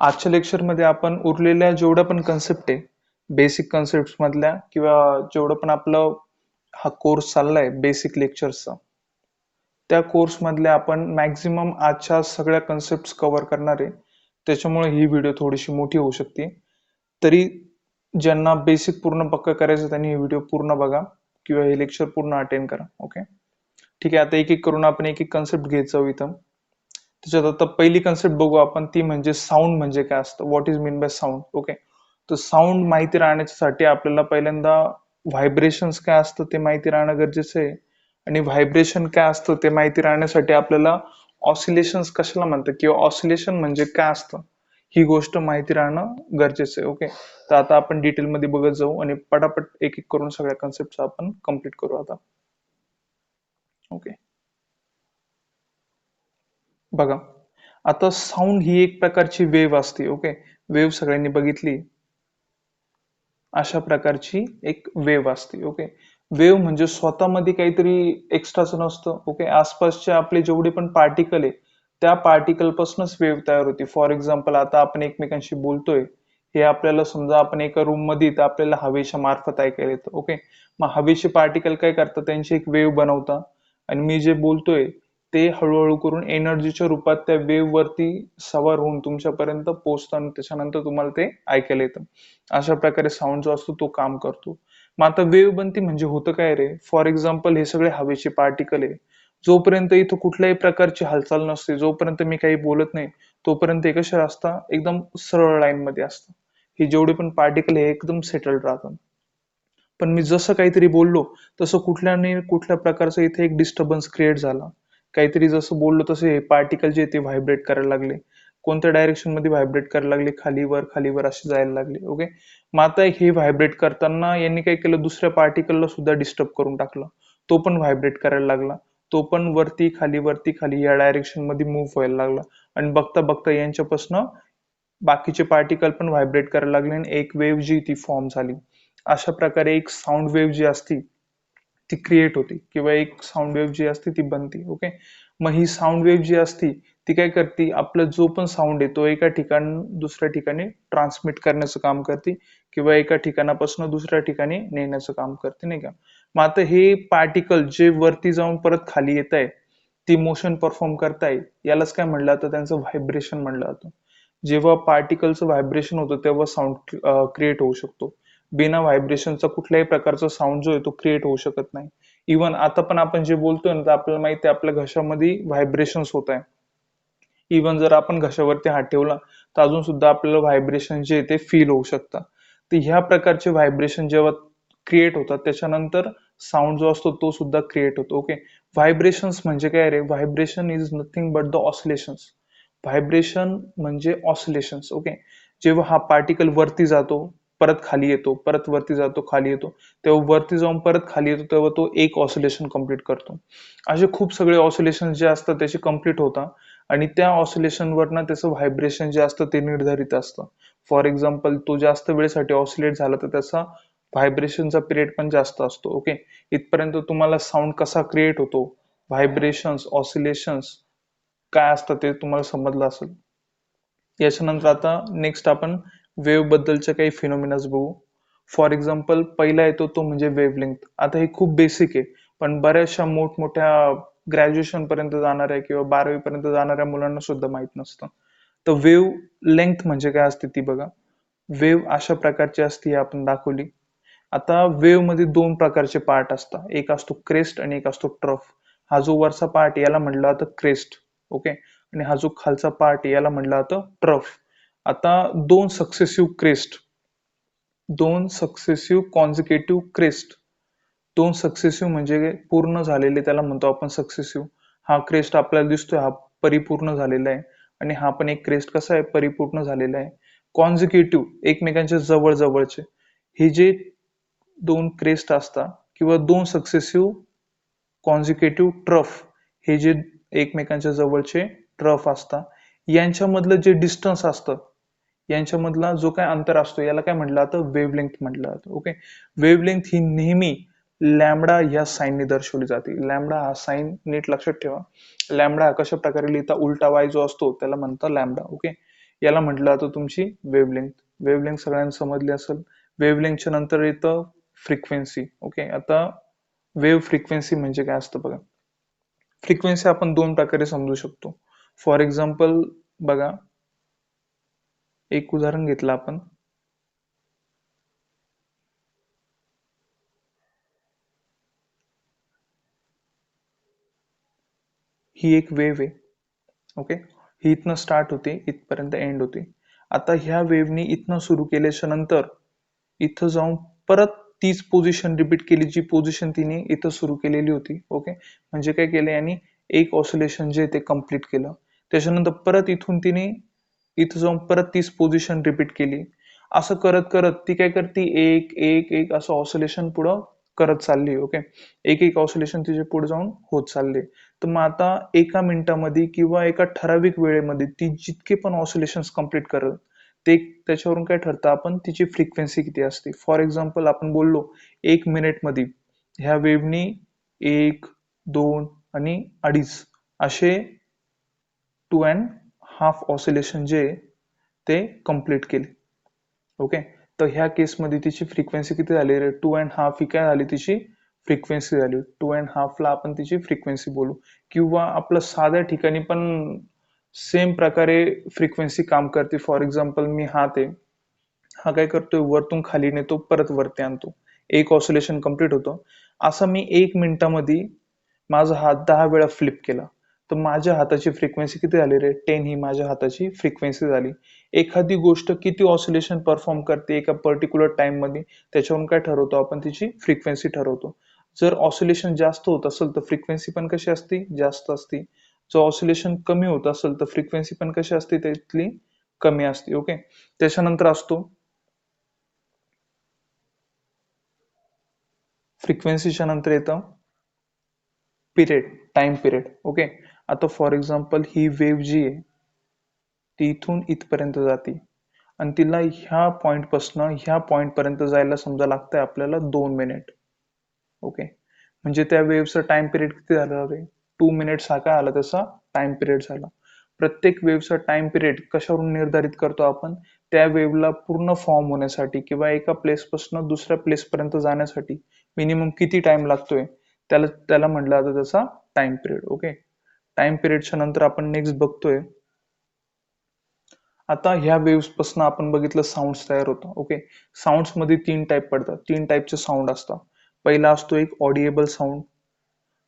आजच्या लेक्चरमध्ये आपण उरलेल्या जेवढ्या पण कन्सेप्ट आहे, बेसिक कन्सेप्ट मधल्या किंवा जेवढं पण आपलं हा कोर्स चाललाय बेसिक लेक्चरचा, त्या कोर्स मधल्या आपण मॅक्झिमम आजच्या सगळ्या कन्सेप्ट कव्हर करणार आहे. त्याच्यामुळे ही व्हिडिओ थोडीशी मोठी होऊ शकते. तरी ज्यांना बेसिक पूर्ण पक्क करायचं त्यांनी ही व्हिडिओ पूर्ण बघा किंवा हे लेक्चर पूर्ण अटेंड करा. ओके, ठीक आहे. आता एक एक करून आपण एक एक कन्सेप्ट घेत जाऊ इथं. त्याच्यात आता पहिली कन्सेप्ट बघू आपण, ती म्हणजे साऊंड म्हणजे काय असतं, what is mean by sound. Okay, तर साऊंड माहिती राहण्यासाठी आपल्याला पहिल्यांदा व्हायब्रेशन्स काय असतं ते माहिती राहणं गरजेचं आहे. आणि व्हायब्रेशन काय असतं ते माहिती राहण्यासाठी आपल्याला ऑसिलेशन्स कशाला म्हणतात किंवा ऑसिलेशन म्हणजे काय असतं ही गोष्ट माहिती राहणं गरजेचं आहे. ओके, तर आता आपण डिटेलमध्ये बघत जाऊ आणि पटापट एक एक करून सगळ्या कन्सेप्ट आपण कम्प्लीट करू आता. ओके, बघा, आता साऊंड ही एक प्रकारची वेव्ह असते. ओके, वेव्ह सगळ्यांनी बघितली, अशा प्रकारची एक वेव्ह असते. ओके, वेव्ह म्हणजे स्वतःमध्ये काहीतरी एक्स्ट्राच नसतं. ओके, आसपासचे आपले जेवढे पण पार्टिकल आहे त्या पार्टिकल पासूनच वेव्ह तयार होती. फॉर एक्झाम्पल, आता आपण एकमेकांशी बोलतोय, हे आपल्याला समजा आपण एका रूम मध्ये, तर आपल्याला हवेच्या मार्फत ऐकायला येतं. ओके, मग हवेचे पार्टिकल काय करतात, त्यांची एक वेव्ह बनवतात आणि मी जे बोलतोय ते हळूहळू करून एनर्जीच्या रूपात त्या वेव्ह वरती सवार होऊन तुमच्यापर्यंत पोहोचतं आणि त्याच्यानंतर तुम्हाला ते ऐकायला येतं. अशा प्रकारे साऊंड जो असतो तो काम करतो. मग आता वेव्ह बनती म्हणजे होतं काय रे, फॉर एक्झाम्पल हे सगळे हवेचे पार्टिकल आहे. जोपर्यंत इथं कुठल्याही प्रकारची हालचाल नसते, जोपर्यंत मी काही बोलत नाही, तोपर्यंत हे कसे असतात, एकदम सरळ लाईन मध्ये असतात. हे जेवढे पण पार्टिकल आहे एकदम सेटल्ड राहतात. पण मी जसं काहीतरी बोललो, तसं कुठल्या नाही कुठल्या प्रकारचा इथे एक डिस्टर्बन्स क्रिएट झाला. काहीतरी जसं बोललो तसे पार्टिकल जे ते व्हायब्रेट करायला लागले. कोणत्या डायरेक्शन मध्ये व्हायब्रेट करायला लागले, खालीवर असे जायला लागले. ओके, मग आता हे व्हायब्रेट करताना यांनी काय केलं, दुसऱ्या पार्टिकलला सुद्धा डिस्टर्ब करून टाकलं. तो पण व्हायब्रेट करायला लागला. तो पण वरती खाली या डायरेक्शन मध्ये मूव्ह व्हायला लागला. आणि बघता बघता यांच्यापासून बाकीचे पार्टिकल पण व्हायब्रेट करायला लागले आणि एक वेव्ह जी ती फॉर्म झाली. अशा प्रकारे एक साऊंड वेव्ह जी असती ती क्रिएट होती किंवा एक साऊंड वेव्ह जी असते ती बनते. ओके, मग ही साऊंड वेव्ह जी असती ती काय करते, आपला जो पण साऊंड आहे तो एका ठिकाण दुसऱ्या ठिकाणी ट्रान्समिट करण्याचं काम करते किंवा एका ठिकाणापासून दुसऱ्या ठिकाणी नेण्याचं काम करते, नाही का. मग आता हे पार्टिकल जे वरती जाऊन परत खाली येत आहे, ती मोशन परफॉर्म करताय, यालाच काय म्हणलं जातं, त्यांचं व्हायब्रेशन म्हणलं जातं. जेव्हा पार्टिकलचं व्हायब्रेशन होतं तेव्हा साऊंड क्रिएट होऊ शकतो. बिना व्हायब्रेशनचा कुठल्याही प्रकारचा साऊंड जो आहे तो क्रिएट होऊ शकत नाही. इव्हन आता पण आपण जे बोलतोय ना, तर आपल्याला माहिती आहे आपल्या घशामध्ये व्हायब्रेशन्स होत आहे. इव्हन जर आपण घशावरती हात ठेवला तर अजून सुद्धा आपल्याला व्हायब्रेशन जे आहे ते फील होऊ शकतात. तर ह्या प्रकारचे व्हायब्रेशन जेव्हा क्रिएट होतात त्याच्यानंतर साऊंड जो असतो तो सुद्धा क्रिएट होतो. ओके, व्हायब्रेशन्स म्हणजे काय रे, vibration is nothing but the oscillations. Vibration म्हणजे ऑसिलेशन्स. ओके, जेव्हा हा पार्टिकल वरती जातो, परत खाली येतो, परत वरती जातो, खाली येतो, तेव्हा वरती जाऊन परत खाली येतो, तेव्हा तो एक ऑसिलेशन कम्प्लीट करतो. असे खूप सगळे ऑसिलेशन जे असतात त्याचे कम्प्लीट होतात आणि त्या ऑसिलेशन वरनं त्याचं व्हायब्रेशन जे असतं ते निर्धारित असतं. फॉर एक्झाम्पल, तो जास्त वेळेसाठी ऑसिलेट झाला तर त्याचा व्हायब्रेशनचा पिरियड पण जास्त असतो. ओके, इथपर्यंत तुम्हाला साऊंड कसा क्रिएट होतो, व्हायब्रेशन्स, ऑसिलेशन्स काय असतं ते तुम्हाला समजलं असेल. याच्यानंतर आता नेक्स्ट आपण वेव्ह बद्दलच्या काही फिनोमिनाज बघू. फॉर एक्झाम्पल, पहिला येतो तो म्हणजे वेव्हलेंथ. आता हे खूप बेसिक आहे, पण बऱ्याचशा मोठमोठ्या ग्रॅज्युएशन पर्यंत जाणाऱ्या किंवा 12वी पर्यंत जाणाऱ्या मुलांना सुद्धा माहित नसतं. तर वेव्ह लेंथ म्हणजे काय असते ती बघा. वेव्ह अशा प्रकारची असते, आपण दाखवली. आता वेव्ह मध्ये दोन प्रकारचे पार्ट असतात, एक असतो क्रेस्ट आणि एक असतो ट्रफ. हा जो वरचा पार्ट याला म्हटलं जातं क्रेस्ट. ओके, आणि हा जो खालचा पार्ट याला म्हटलं जातं ट्रफ. आता दोन सक्सेसिव्ह कॉन्झिक्युटिव्ह क्रेस्ट, दोन सक्सेसिव्ह म्हणजे पूर्ण झालेले त्याला म्हणतो आपण सक्सेसिव्ह. हा क्रेस्ट आपल्याला दिसतोय, हा परिपूर्ण झालेला आहे. आणि हा पण एक क्रेस्ट कसा आहे, परिपूर्ण झालेला आहे. कॉन्झिक्युटिव्ह एकमेकांच्या जवळ जवळचे, हे जे दोन क्रेस्ट असतात किंवा दोन सक्सेसिव्ह कॉन्झिक्युटिव्ह ट्रफ, हे जे एकमेकांच्या जवळचे ट्रफ असतात, यांच्यामधलं जे डिस्टन्स असतं, यांच्यामधला जो काय अंतर असतो याला काय म्हटलं जातं, वेव्हलेंथ म्हटलं जातं. ओके, वेव्हलेंथ ही नेहमी लॅमडा या साईनने दर्शवली जाते. लॅमडा हा साईन नीट लक्षात ठेवा. लॅमडा कशा प्रकारे लिहिता, उलटा वाय जो असतो त्याला म्हणतात लॅमडा. ओके, याला म्हटलं जातं तुमची वेव्हलेंथ. वेव्हलेंथ सगळ्यांना समजली असेल. वेव्हलेंथच्या नंतर येतं फ्रिक्वेन्सी. ओके, आता वेव्ह फ्रिक्वेन्सी म्हणजे काय असतं बघा. फ्रिक्वेन्सी आपण दोन प्रकारे समजू शकतो. फॉर एक्झाम्पल बघा, एक उदाहरण घेतलं आपण. ही एक वेव्ह आहे. ओके, ही इथनं स्टार्ट होते, इथपर्यंत एंड होते. आता ह्या वेव्हनी इथनं सुरू केल्याच्या नंतर इथं जाऊन परत तीच पोझिशन रिपीट केली, जी पोझिशन तिने इथं सुरू केलेली होती. ओके, म्हणजे काय केलं यांनी, एक ऑसिलेशन जे ते कम्प्लीट केलं. त्याच्यानंतर परत इथून तिने इथं जाऊन परत तीच पोझिशन रिपीट केली. असं करत करत ती काय करते, एक एक एक असं ऑसिलेशन पुढं करत चालली. ओके, एक एक ऑसिलेशन तिचे पुढे जाऊन होत चालले. तर मग आता एका मिनिटामध्ये किंवा एका ठराविक वेळेमध्ये ती जितके पण ऑसिलेशन कम्प्लीट करत, ते त्याच्यावरून काय ठरतं, आपण तिची फ्रिक्वेन्सी किती असते. फॉर एक्झाम्पल आपण बोललो 1 मिनिटमध्ये ह्या वेव्हनी 1, 2 आणि 2.5 असे 2.5 ऑसिलेशन जे ते कम्प्लीट केले. ओके, तर ह्या केसमध्ये तिची फ्रिक्वेन्सी किती झाली रे, 2.5 ही काय झाली तिची फ्रिक्वेन्सी झाली. 2.5 ला आपण तिची फ्रिक्वेन्सी बोलू. किंवा आपलं साध्या ठिकाणी पण सेम प्रकारे फ्रिक्वेन्सी काम करते. फॉर एक्झाम्पल मी हात आहे, हा काय करतोय, वरतून खाली नेतो परत वरती आणतो, एक ऑसिलेशन कम्प्लीट होतं. असं मी 1 मिनिटामध्ये माझा हात 10 वेळा फ्लिप केला, तर माझ्या हाताची फ्रिक्वेन्सी किती झाली रे, 10 ही माझ्या हाताची फ्रिक्वेन्सी झाली. एखादी गोष्ट किती ऑसिलेशन परफॉर्म करते एका पर्टिक्युलर टाइम मध्ये, त्याच्यावरून काय ठरवतो आपण, तिची फ्रिक्वेन्सी ठरवतो. जर ऑसिलेशन जास्त होत असेल तर फ्रिक्वेन्सी पण कशी असते, जास्त असते. जर ऑसिलेशन कमी होत असेल तर फ्रिक्वेन्सी पण कशी असते, त्यातली कमी असते. ओके, त्याच्यानंतर असतो फ्रिक्वेन्सीच्या नंतर येतं पिरियड, टाइम पिरियड. ओके, आता फॉर एक्झाम्पल ही वेव्ह जी आहे ती इथून इथपर्यंत जाते आणि तिला ह्या पॉइंट पासून ह्या पॉइंट पर्यंत जायला समजा लागतंय आपल्याला 2 मिनिट. ओके, म्हणजे त्या वेव्हचा टाइम पिरियड किती झाला रे, 2 मिनिट्स हा काय आला त्याचा टाइम पिरियड झाला. प्रत्येक वेव्हचा टाइम पिरियड कशावरून निर्धारित करतो आपण, त्या वेव्हला पूर्ण फॉर्म होण्यासाठी किंवा एका प्लेस पासून दुसऱ्या प्लेस पर्यंत जाण्यासाठी मिनिमम किती टाइम लागतोय, त्याला त्याला म्हटलं जातं त्याचा टाइम पिरियड. ओके, टाइम पिरियडच्या नंतर आपण नेक्स्ट बघतोय, आता ह्या वेव्स पासून आपण बघितलं साऊंड्स तयार होतं. ओके, साऊंड्स मध्ये 3 टाईप पडतात, 3 टाईपचे साऊंड असतात. पहिला असतो एक ऑडिएबल साऊंड,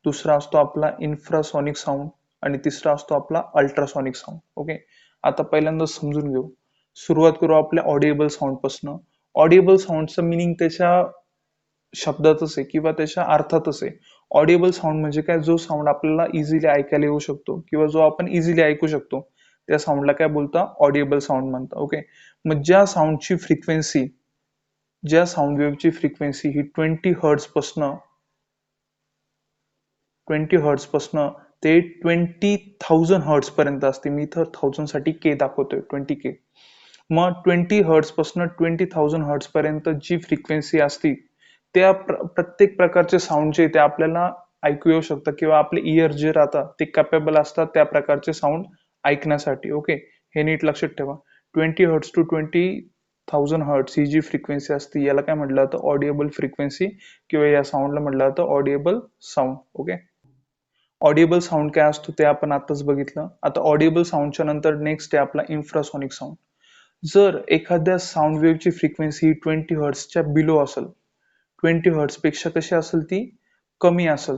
दुसरा असतो आपला इन्फ्रासॉनिक साऊंड आणि तिसरा असतो आपला अल्ट्रासॉनिक साऊंड. ओके, आता पहिल्यांदा समजून घेऊ. सुरुवात करू आपल्या ऑडिएबल साऊंड पासून. ऑडिएबल साऊंडचं मिनिंग त्याच्या शब्दातच आहे किंवा त्याच्या अर्थातच आहे. ऑडिएबल साऊंड म्हणजे काय, जो साऊंड आपल्याला इझिली ऐकायला येऊ शकतो किंवा जो आपण इझिली ऐकू शकतो, त्या साऊंडला काय बोलता, ऑडिएबल साऊंड म्हणता. ओके, मग ज्या साऊंड वेव्हची फ्रिक्वेन्सी ही 20 हर्ट्स पासनं ते 20,000 हर्ट्स पर्यंत असते. मी इथं 1000 साठी के दाखवतोय, 20K. मग 20 हर्ट्स पासून 20,000 हर्ट्स पर्यंत जी फ्रिक्वेन्सी असती, त्या प्रत्येक प्रकारचे साऊंड जे ते आपल्याला ऐकू येऊ शकतात किंवा आपले इयर जे राहतात ते कॅपेबल असतात त्या प्रकारचे साऊंड ऐकण्यासाठी. ओके, हे नीट लक्षात ठेवा. 20 हर्ट्स टू 20,000 हर्ट्स ही जी फ्रिक्वेन्सी असते याला काय म्हटलं जातं, ऑडिएबल फ्रिक्वेन्सी किंवा या साऊंडला म्हटलं जातं audible sound. Okay, audible sound काय असतो ते आपण आताच बघितलं. आता ऑडिएबल साऊंडच्या नंतर नेक्स्ट आहे आपला इन्फ्रासॉनिक साऊंड. जर एखाद्या साऊंड वेव्हची फ्रिक्वेन्सी ही 20 हर्ट्सच्या बिलो असेल, 20 हर्ट्स पेक्षा कशी असेल ती कमी असेल,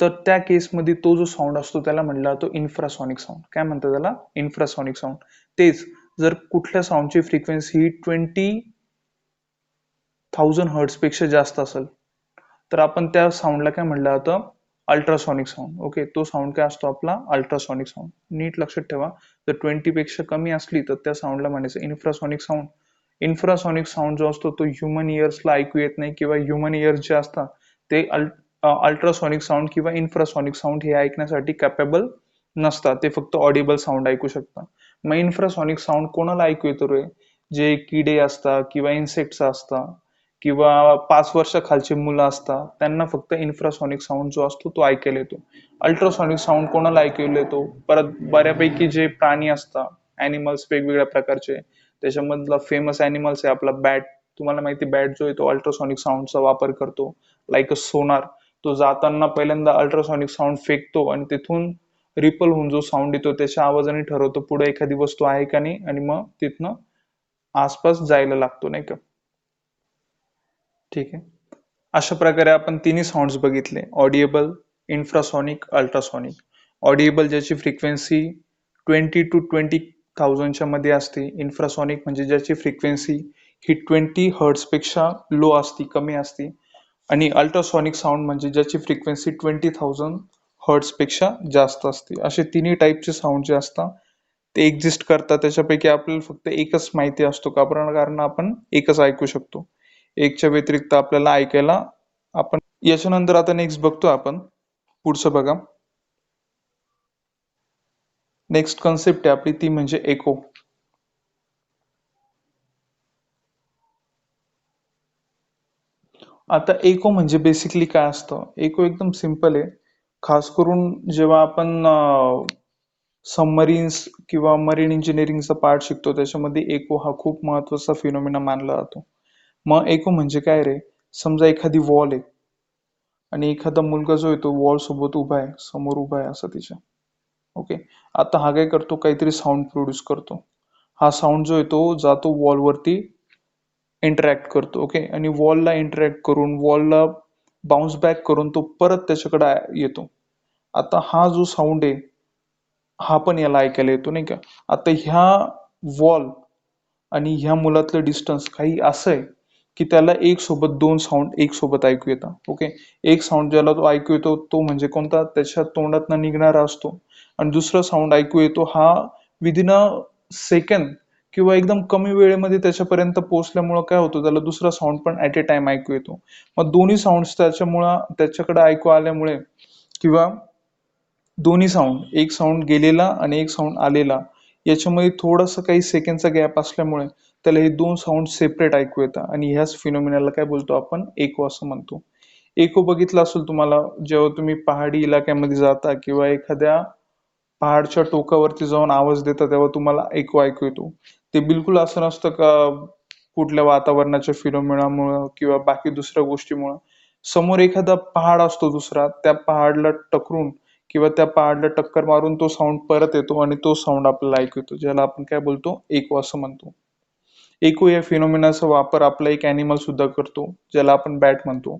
तर त्या केसमध्ये तो जो साऊंड असतो त्याला म्हटलं जातो इन्फ्रासॉनिक साऊंड. काय म्हणतात त्याला, इन्फ्रासॉनिक साऊंड. तेच जर कुठल्या साऊंडची फ्रिक्वेन्सी ही 20,000 हर्ट्स पेक्षा जास्त असेल, तर आपण त्या साऊंडला काय म्हटलं जातं, अल्ट्रासॉनिक साऊंड. ओके, तो साऊंड काय असतो आपला अल्ट्रासॉनिक साऊंड. नीट लक्षात ठेवा, जर 20 पेक्षा कमी असली तर त्या साऊंडला म्हणायचं इन्फ्रासॉनिक साऊंड. इन्फ्रासॉनिक साऊंड जो असतो तो ह्युमन इयर्सला ऐकू येत नाही किंवा ह्युमन इयर्स जे असतात ते अल्ट्रासॉनिक साऊंड किंवा इन्फ्रासॉनिक साऊंड हे ऐकण्यासाठी कॅपेबल नसतात, ते फक्त ऑडिबल साऊंड ऐकू शकतात. मग इन्फ्रासॉनिक साऊंड कोणाला ऐकू येतो रे, जे किडे असतात किंवा इन्सेक्ट्स असतात किंवा 5 वर्षाखालची मुलं असतात, त्यांना फक्त इन्फ्रासॉनिक साऊंड जो असतो तो ऐकायला येतो. अल्ट्रासॉनिक साऊंड कोणाला ऐकायला येतो, परत बऱ्यापैकी जे प्राणी असतात, ॲनिमल्स वेगवेगळ्या प्रकारचे. त्याच्यामधला फेमस ॲनिमल्स आहे आपला बॅट. तुम्हाला माहिती बॅट जो आहे तो अल्ट्रासॉनिक साऊंडचा वापर करतो, लाईक अ सोनार. तो जाताना पहिल्यांदा अल्ट्रासॉनिक साऊंड फेकतो आणि तिथून रिपल होऊन जो साऊंड येतो त्याच्या आवाजाने ठरवतो पुढे एखादी वस्तू आहे का नाही, आणि मग तिथनं आसपास जायला लागतो, नाही का. ठीक आहे. अशा प्रकारे आपण तिन्ही साऊंड्स बघितले: ऑडिएबल, इन्फ्रासॉनिक, अल्ट्रासॉनिक. ऑडिएबल ज्याची फ्रिक्वेन्सी 20 to 20,000च्या मध्ये असते. इन्फ्रासॉनिक म्हणजे ज्याची फ्रिक्वेन्सी ही 20 हर्ट्झपेक्षा लो असते, कमी असते. आणि अल्ट्रासॉनिक साऊंड म्हणजे ज्याची फ्रिक्वेन्सी 20,000 हर्ट्झपेक्षा जास्त असते. असे तिन्ही टाईपचे साऊंड जे असतात ते एक्झिस्ट करतात. त्याच्यापैकी आपल्याला फक्त एकच माहिती असतो, का कारण आपण एकच ऐकू शकतो. एकच्या व्यतिरिक्त आपल्याला ऐकायला आपण याच्यानंतर आता नेक्स्ट बघतो आपण. पुढचं बघा. नेक्स्ट कन्सेप्ट आहे आपली ती म्हणजे एको. आता एको म्हणजे बेसिकली काय असतं? एको एकदम सिंपल आहे. खास करून जेव्हा आपण सबमरीन्स किंवा मरीन इंजिनिअरिंगचा पार्ट शिकतो त्याच्यामध्ये एको हा खूप महत्वाचा फिनोमिना मानला जातो. मग एको म्हणजे काय रे? समजा एखादी वॉल आहे आणि एखादा मुलगा जो आहे तो वॉल सोबत उभा आहे, समोर उभा आहे असं तिच्या. ओके. आता हा काय करतो? काहीतरी साऊंड प्रोड्यूस करतो. हा साऊंड जो आहे तो जातो वॉलवरती, इंटरॅक्ट करतो. ओके. आणि वॉलला इंटरॅक्ट करून, वॉलला बाउन्स बॅक करून तो परत त्याच्याकडे येतो. आता हा जो साऊंड आहे हा पण याला ऐकायला येतो, नाही का. आता ह्या वॉल आणि ह्या मुलातलं डिस्टन्स काही असं आहे की त्याला एक सोबत दोन साऊंड एक सोबत ऐकू येतात. ओके. एक साऊंड ज्याला तो ऐकू येतो तो म्हणजे कोणता? त्याच्या तोंडातनं निघणारा असतो. आणि दुसरा साऊंड ऐकू येतो हा विदिन अ सेकंड किंवा एकदम कमी वेळेमध्ये त्याच्यापर्यंत पोहोचल्यामुळं काय होतं, त्याला दुसरा साऊंड पण ऍट ए टाइम ऐकू येतो. मग दोन्ही साऊंड त्याच्यामुळं त्याच्याकडे ऐकू आल्यामुळे किंवा दोन्ही साऊंड, एक साऊंड गेलेला आणि एक साऊंड आलेला, याच्यामध्ये थोडासा काही सेकंडचा गॅप असल्यामुळे त्याला हे दोन साऊंड सेपरेट ऐकू येतात आणि ह्याच फिनोमिनाला काय बोलतो आपण? इको असं म्हणतो. इको बघितलं असेल तुम्हाला, जेव्हा तुम्ही पहाडी इलाक्यामध्ये जाता किंवा एखाद्या पहाडच्या टोकावरती जाऊन आवाज देता तेव्हा तुम्हाला इको ऐकू येतो. ते बिलकुल असं नसतं का कुठल्या वातावरणाच्या फिनोमिनामुळं किंवा बाकी दुसऱ्या गोष्टीमुळं. समोर एखादा पहाड असतो दुसरा, त्या पहाडला टकरून किंवा त्या पहाडला टक्कर मारून तो साऊंड परत येतो आणि तो साऊंड आपल्याला ऐकू येतो, ज्याला आपण काय बोलतो? इको असं म्हणतो. इको या फिनोमिनाचा वापर आपला एक अॅनिमल सुद्धा करतो, ज्याला आपण बॅट म्हणतो.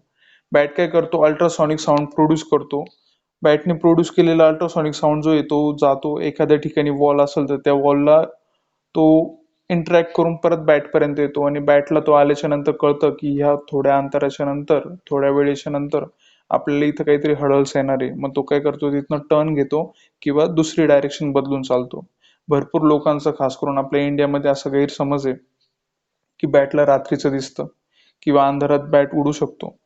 बॅट काय करतो? अल्ट्रासॉनिक साऊंड प्रोड्यूस करतो. बॅटने प्रोड्यूस केलेला अल्ट्रासॉनिक साऊंड जो येतो जातो एखाद्या ठिकाणी वॉल असेल तर त्या वॉलला तो इंटरॅक्ट करून परत बॅटपर्यंत येतो आणि बॅटला तो आल्याच्या नंतर कळतं की ह्या थोड्या अंतराच्या नंतर, थोड्या वेळेच्या नंतर आपल्याला इथं काहीतरी हडल्स येणार आहे. मग तो काय करतो? तिथनं टर्न घेतो किंवा दुसरी डायरेक्शन बदलून चालतो. भरपूर लोकांचा, खास करून आपल्या इंडियामध्ये, असा गैरसमज आहे की बॅटला रात्रीचं दिसतं किंवा अंधारात बॅट उडू शकतो.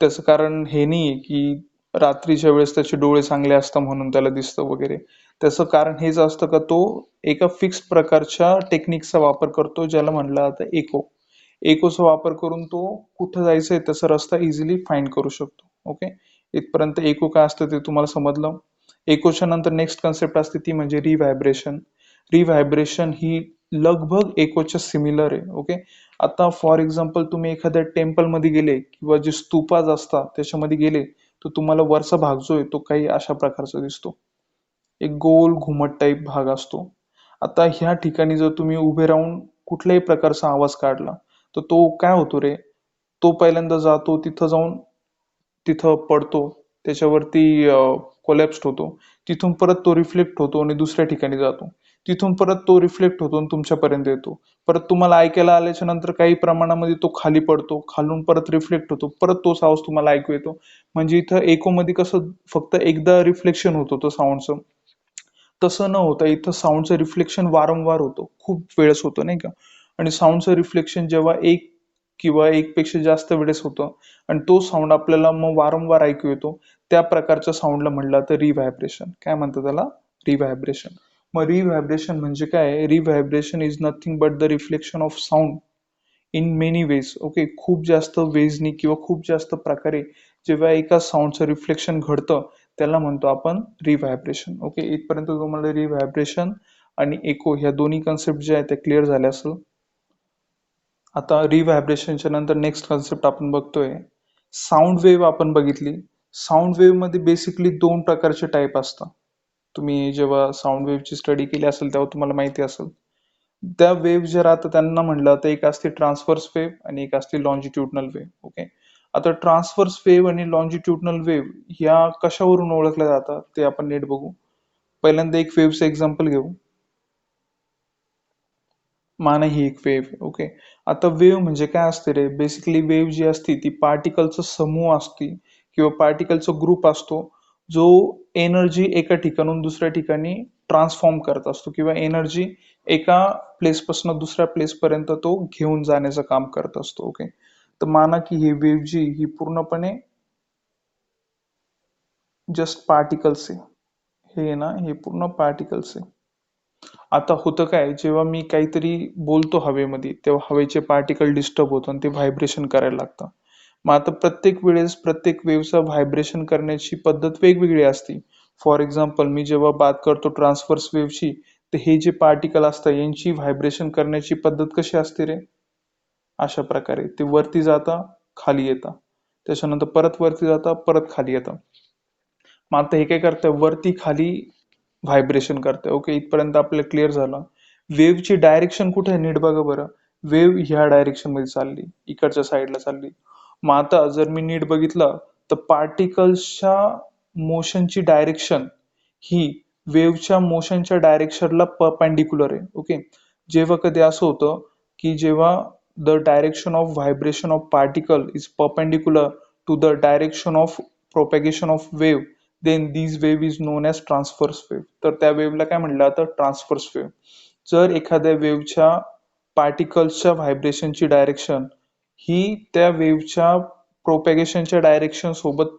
त्याचं कारण हे नाहीये की रात्रीच्या वेळेस त्याचे डोळे चांगले असतात म्हणून त्याला दिसतं वगैरे. त्याचं कारण हेच असतं का तो एका फिक्स प्रकारच्या टेक्निकचा वापर करतो, ज्याला म्हणलं जातं इको. इकोचा वापर करून तो कुठं जायचंय त्याचा रस्ता इझिली फाइंड करू शकतो. ओके. इथपर्यंत इको काय असतं ते तुम्हाला समजलं. इकोच्या नंतर नेक्स्ट कन्सेप्ट असते ती म्हणजे रिव्हायब्रेशन. रिव्हायब्रेशन ही लगभग इकोच्या सिमिलर आहे. ओके. आता फॉर एक्झाम्पल तुम्ही एखाद्या टेम्पल मध्ये गेले किंवा जे स्तूपाज असतात त्याच्यामध्ये गेले, तर तुम्हाला वरचा भाग जो आहे तो काही अशा प्रकारचा दिसतो. एक गोल घुमट टाईप भाग असतो. आता ह्या ठिकाणी जर तुम्ही उभे राहून कुठल्याही प्रकारचा आवाज काढला तर तो काय होतो रे? तो पहिल्यांदा जातो तिथं जाऊन तिथं पडतो, त्याच्यावरती कोलॅप्स्ड होतो. तिथून परत तो रिफ्लेक्ट होतो आणि दुसऱ्या ठिकाणी जातो. तिथून परत तो रिफ्लेक्ट होतो आणि तुमच्यापर्यंत येतो. परत तुम्हाला ऐकायला आल्याच्या नंतर काही प्रमाणामध्ये तो खाली पडतो, खालून परत रिफ्लेक्ट होतो, परत तोच आवाज तुम्हाला ऐकू येतो. म्हणजे इथं echo मध्ये कसं फक्त एकदा रिफ्लेक्शन होत होतं साऊंडचं, तसं न होता इथं साऊंडचं रिफ्लेक्शन वारंवार होतं, खूप वेळेस होतं, नाही का. आणि साऊंडचं रिफ्लेक्शन जेव्हा एक किंवा एक पेक्षा जास्त वेळेस होतं आणि तो साऊंड आपल्याला मग वारंवार ऐकू येतो, त्या प्रकारच्या साऊंडला म्हटलं तर रिव्हायब्रेशन. काय म्हणतात त्याला? रिव्हायब्रेशन. मग रिव्हायब्रेशन म्हणजे काय? Reverberation is nothing but the reflection of sound in many ways. Okay. खूप जास्त वेजनी किंवा खूप जास्त प्रकारे जेव्हा एका साऊंडचं रिफ्लेक्शन घडतं त्याला म्हणतो आपण रिव्हायब्रेशन. ओके. इथपर्यंत तुम्हाला रिव्हायब्रेशन आणि इको ह्या दोन्ही कन्सेप्ट ज्या आहेत त्या क्लिअर झाल्या असेल. आता रिव्हायब्रेशनच्या नंतर नेक्स्ट कन्सेप्ट आपण बघतोय साऊंड वेव्ह. आपण बघितली. साऊंड वेव्ह मध्ये बेसिकली दोन प्रकारचे टाईप असतात. तुम्ही जेव्हा साऊंड वेव्हची स्टडी केली असेल तेव्हा तुम्हाला माहिती असेल. त्या वेव्ह ज्या राहतात त्यांना म्हणलं तर एक असते ट्रान्सव्हर्स वेव्ह आणि एक असते लॉन्जिट्युडनल वेव्ह. ओके. आता ट्रान्सव्हर्स वेव्ह आणि लॉन्जिट्युडनल वेव्ह ह्या कशावरून ओळखल्या जातात ते आपण नीट बघू. पहिल्यांदा एक वेव्हचं एक्झाम्पल घेऊ. माना ही एक वेव्ह. ओके. आता वेव्ह म्हणजे काय असते रे? बेसिकली वेव्ह जी असते ती पार्टिकलचा समूह असते किंवा पार्टिकलचा ग्रुप असतो जो एनर्जी एका ठिकाणून दुसऱ्या ठिकाणी ट्रान्सफॉर्म करत असतो किंवा एनर्जी एका प्लेस पासून दुसऱ्या प्लेस पर्यंत तो घेऊन जाण्याचं काम करत असतो. ओके. तर माना की ही वेव्ह जी ही पूर्णपणे जस्ट पार्टिकल्स आहे. हे ना हे पूर्ण पार्टिकल्स आहे. आता होतं काय जेव्हा मी काहीतरी बोलतो हवेमध्ये तेव्हा हवेचे पार्टिकल डिस्टर्ब होतात आणि ते व्हायब्रेशन करायला लागतात. मग आता प्रत्येक वेळेस प्रत्येक वेव्हचा व्हायब्रेशन करण्याची पद्धत वेगवेगळी असते. फॉर एक्झाम्पल मी जेव्हा बात करतो ट्रान्सव्हर्स वेव्हची तर हे जे पार्टिकल असतात यांची व्हायब्रेशन करण्याची पद्धत कशी असते रे? अशा प्रकारे ते वरती जाता खाली येतात. त्याच्यानंतर परत वरती जाता परत खाली येतात. मग आता हे काय करतं वरती खाली व्हायब्रेशन करते. ओके. इथपर्यंत आपल्याला क्लिअर झालं. वेव्हची डायरेक्शन कुठे आहे नीट बघा बरं. वेव्ह ह्या डायरेक्शन मध्ये चालली, इकडच्या साईडला चालली. मग आता जर मी नीट बघितलं तर पार्टिकल्सच्या मोशनची डायरेक्शन ही वेव्हच्या मोशनच्या डायरेक्शनला परपेंडिक्युलर आहे. ओके. जेव्हा कधी असं होतं की जेव्हा the direction of vibration of particle is perpendicular to the direction of propagation of wave then this wave is known as transverse wave. तर त्या वेव्हला काय म्हणलं जातं? Transverse wave. जर एखाद्या वेव्हच्या पार्टिकल्सच्या व्हायब्रेशनची डायरेक्शन ही त्या वेव्हच्या प्रोपॅगेशनच्या डायरेक्शन सोबत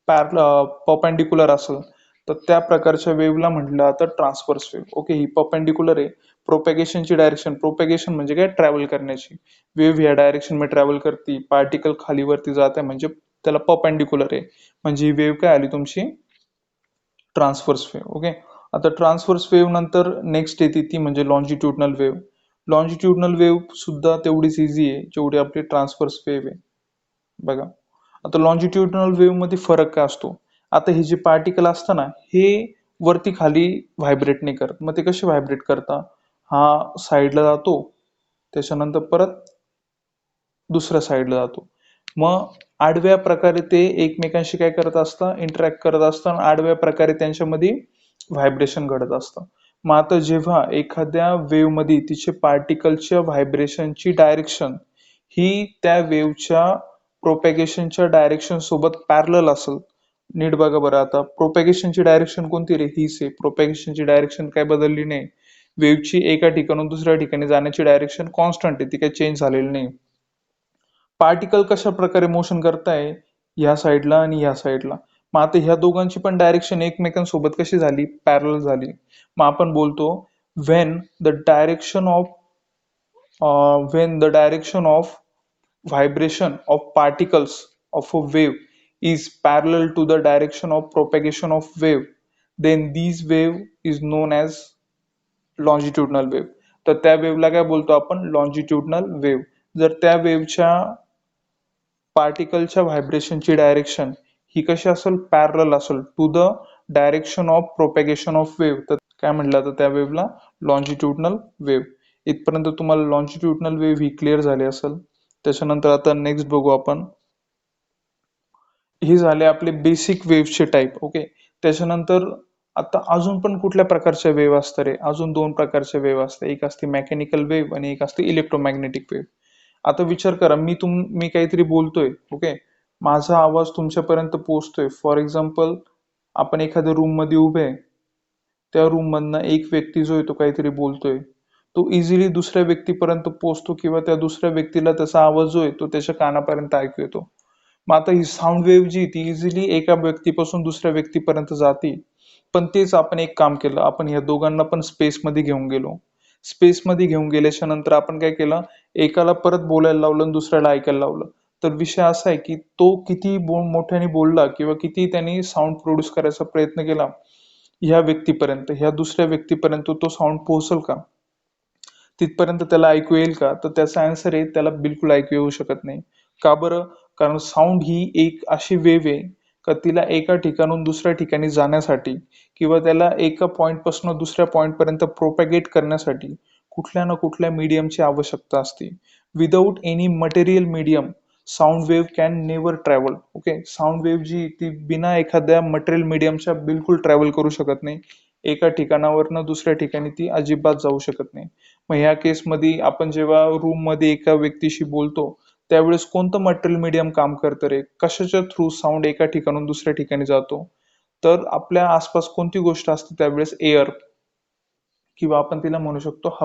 परपेंडिक्युलर असेल तर त्या प्रकारच्या वेव्हला म्हटलं जातं ट्रान्सव्हर्स वेव्ह. ओके. ही परपेंडिक्युलर आहे. प्रोपॅगेशनची डायरेक्शन, प्रोपॅगेशन म्हणजे काय? ट्रॅव्हल करण्याची. वेव्ह या डायरेक्शन मध्ये ट्रॅव्हल करते, पार्टिकल खाली वरती जात आहे म्हणजे त्याला परपेंडिक्युलर आहे. म्हणजे ही वेव्ह काय आली तुमची? Transverse wave. ओके. आता ट्रान्सव्हर्स वेव्ह नंतर नेक्स्ट येते ती म्हणजे लॉन्जिट्युडनल वेव्ह. लॉन्जिट्युडनल वेव्ह सुद्धा तेवढीच इझी आहे जेवढी आपली ट्रान्सव्हर्स वेव्ह आहे. बघा. आता लॉन्जिट्युडनल वेव्ह मध्ये फरक काय असतो? आता हे जे पार्टिकल असतं ना हे वरती खाली व्हायब्रेट नाही करत. मग ते कसे व्हायब्रेट करतात? हा साईडला जातो, त्याच्यानंतर परत दुसऱ्या साईडला जातो. मग आडव्या प्रकारे ते एकमेकांशी काय करत असतात? इंटरॅक्ट करत असतात आणि आडव्या प्रकारे त्यांच्यामध्ये व्हायब्रेशन घडत असतं. मग आता जेव्हा एखाद्या वेव्ह मध्ये तिचे पार्टिकलच्या व्हायब्रेशनची डायरेक्शन ही त्या वेव्हच्या प्रोपॅगेशनच्या डायरेक्शन सोबत पॅरलल असेल. नीट बघा बरं आता प्रोपॅगेशनची डायरेक्शन कोणती रे? हीच आहे. प्रोपॅगेशनची डायरेक्शन काय बदलली नाही. वेव्हची एका ठिकाणून दुसऱ्या ठिकाणी जाण्याची डायरेक्शन कॉन्स्टंट आहे, ती काही चेंज झालेली नाही. पार्टिकल कशा प्रकारे मोशन करताय? ह्या साईडला आणि ह्या साईडला. मग आता ह्या दोघांची पण डायरेक्शन एकमेकांसोबत कशी झाली? पॅरलल झाली. मग आपण बोलतो when the direction of when the direction of vibration of particles of a wave is parallel to the direction of propagation of wave then this wave is known as longitudinal wave. तर त्या वेव्हला काय बोलतो आपण? Longitudinal wave. जर त्या वेव्हच्या पार्टिकलच्या व्हायब्रेशनची direction ही कशी असेल? पॅरलल असेल to the direction of propagation of wave तर काय म्हटलं तर त्या वेव्हला लॉन्जिट्युडनल वेव्ह. इथपर्यंत तुम्हाला लॉन्जिट्युडनल वेव्ह ही क्लिअर झाली असेल. त्याच्यानंतर आता नेक्स्ट बघू आपण. हे झाले आपले बेसिक वेव्हचे टाईप. ओके. त्याच्यानंतर आता अजून पण कुठल्या प्रकारच्या वेव्ह असतात रे? अजून दोन प्रकारच्या वेव्ह असतात. एक असते मेकॅनिकल वेव्ह आणि एक असते इलेक्ट्रोमॅग्नेटिक वेव्ह. आता विचार करा मी काहीतरी बोलतोय. ओके. माझा आवाज तुमच्यापर्यंत पोहोचतोय. फॉर एक्झाम्पल आपण एखाद्या रूम मध्ये उभे आहे. त्या रूम मधनं एक व्यक्ती जो आहे तो काहीतरी बोलतोय. तो इझिली दुसऱ्या व्यक्तीपर्यंत पोहोचतो किंवा त्या दुसऱ्या व्यक्तीला त्याचा आवाज जो आहे तो त्याच्या कानापर्यंत ऐकू येतो. मग आता ही साऊंड वेव्ह जी ती इझिली एका व्यक्तीपासून दुसऱ्या व्यक्तीपर्यंत जाते. पण तेच आपण एक काम केलं, आपण या दोघांना पण स्पेसमध्ये घेऊन गेलो. स्पेसमध्ये घेऊन गेल्याच्या नंतर आपण काय केलं? एकाला परत बोलायला लावलं आणि दुसऱ्याला ऐकायला लावलं. तर विषय असा आहे की तो किती मोठ्याने बोलला किंवा किती त्यांनी साऊंड प्रोड्यूस करायचा प्रयत्न केला ह्या व्यक्तीपर्यंत, ह्या दुसऱ्या व्यक्तीपर्यंत तो साऊंड पोहोचल का? तिथपर्यंत त्याला ऐकू येईल का? तर त्याचा आन्सर आहे त्याला बिलकुल ऐकू येऊ शकत नाही. का बरं? कारण साऊंड ही एक अशी वेव्ह आहे का तिला एका ठिकाणाहून दुसऱ्या ठिकाणी जाण्यासाठी किंवा त्याला एका पॉइंट पासून दुसऱ्या पॉइंट पर्यंत प्रोपॅगेट करण्यासाठी कुठल्या ना कुठल्या मीडियमची आवश्यकता असते. Without any material medium sound wave can never travel. Okay, sound wave जी ती बिना एखाद्या मटेरियल मीडियमच्या बिलकुल ट्रॅव्हल करू शकत नाही. एका ठिकाणावरनं दुसऱ्या ठिकाणी ती अजिबात जाऊ शकत नाही. मग ह्या केसमध्ये आपण जेव्हा रूम मध्ये एका व्यक्तीशी बोलतो त्यावेळेस कोणतं मटेरियल मीडियम काम करतं रे? कशाच्या थ्रू साऊंड एका ठिकाणाहून दुसऱ्या ठिकाणी जातो? तर आपल्या आसपास कोणती गोष्ट असते त्यावेळेस? एअर, किंवा आपण तिला म्हणू शकतो